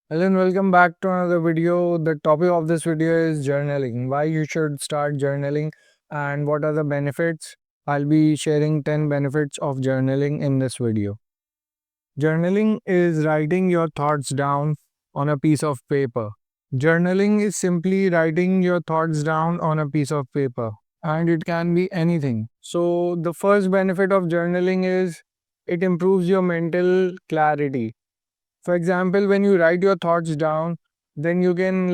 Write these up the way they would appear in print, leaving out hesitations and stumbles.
Hello and welcome back to another video. The topic of this video is journaling. Why you should start journaling and what are the benefits. I'll be sharing 10 benefits of journaling in this video. Journaling is writing your thoughts down on a piece of paper. Journaling is simply writing your thoughts down on a piece of paper, and it can be anything. So, the first benefit of journaling is it improves your mental clarity. For example, when you write your thoughts down, then you can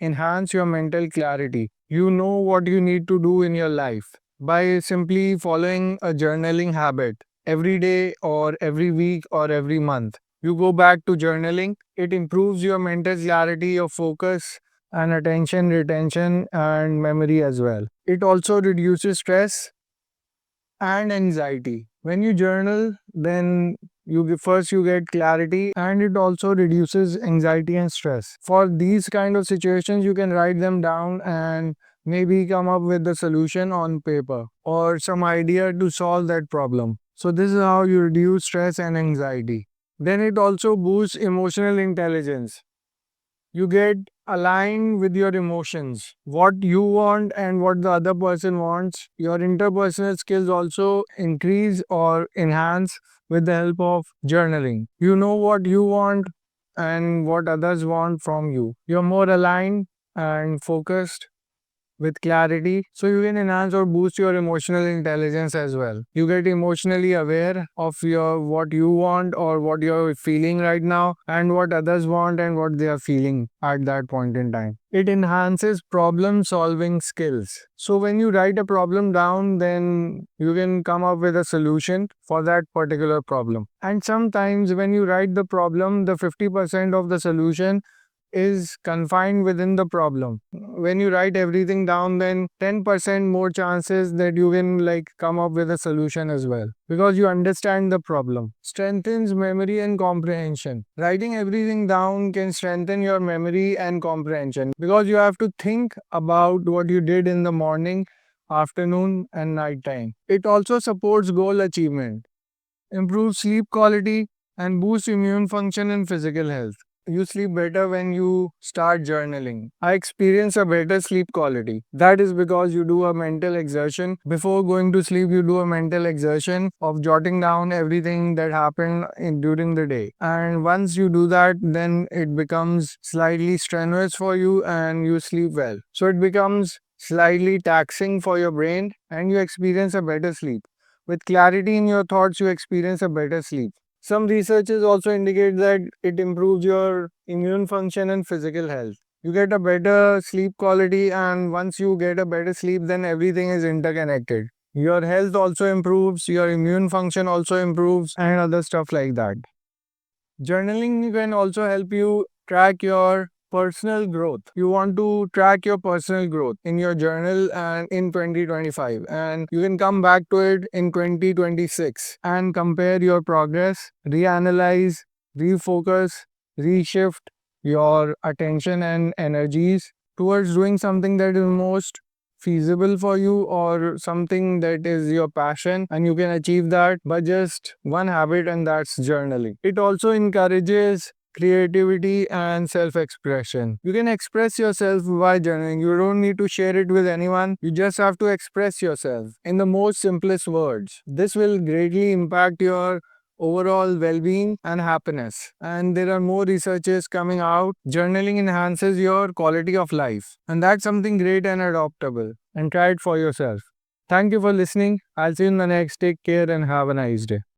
enhance your mental clarity. You know what you need to do in your life by simply following a journaling habit every day or every week or every month. You go back to journaling, it improves your mental clarity, your focus and attention retention and memory as well. It also reduces stress and anxiety. When you journal, then first you get clarity and it also reduces anxiety and stress. For these kind of situations, you can write them down and maybe come up with the solution on paper or some idea to solve that problem. So this is how you reduce stress and anxiety. Then it also boosts emotional intelligence. You get aligned with your emotions, what you want and what the other person wants. Your interpersonal skills also increase or enhance with the help of journaling. You know what you want and what others want from you. You're more aligned and focused with clarity, so you can enhance or boost your emotional intelligence as well. You get emotionally aware of your what you want or what you're feeling right now and what others want and what they are feeling at that point in time. It enhances problem solving skills. So when you write a problem down, then you can come up with a solution for that particular problem. And sometimes when you write the problem, the 50% of the solution is confined within the problem. When you write everything down, then 10% more chances that you can come up with a solution as well because you understand the problem. Strengthens memory and comprehension. Writing everything down can strengthen your memory and comprehension because you have to think about what you did in the morning, afternoon, and night time. It also supports goal achievement, improves sleep quality, and boosts immune function and physical health. You sleep better when you start journaling. I experience a better sleep quality. That is because you do a mental exertion. Before going to sleep, you do a mental exertion of jotting down everything that happened during the day. And once you do that, then it becomes slightly strenuous for you and you sleep well. So it becomes slightly taxing for your brain and you experience a better sleep. With clarity in your thoughts, you experience a better sleep. Some researches also indicate that it improves your immune function and physical health. You get a better sleep quality, and once you get a better sleep, then everything is interconnected. Your health also improves, your immune function also improves, and other stuff like that. Journaling can also help you track your personal growth. You want to track your personal growth in your journal and in 2025, and you can come back to it in 2026 and compare your progress, reanalyze, refocus, reshift your attention and energies towards doing something that is most feasible for you or something that is your passion, and you can achieve that by just one habit, and that's journaling. It also encourages creativity and self expression. You can express yourself by journaling. You don't need to share it with anyone. You just have to express yourself in the most simplest words. This will greatly impact your overall well-being and happiness. And there are more researches coming out. Journaling enhances your quality of life, and that's something great and adoptable. And try it for yourself. Thank you for listening. I'll see you in the next. Take care and have a nice day.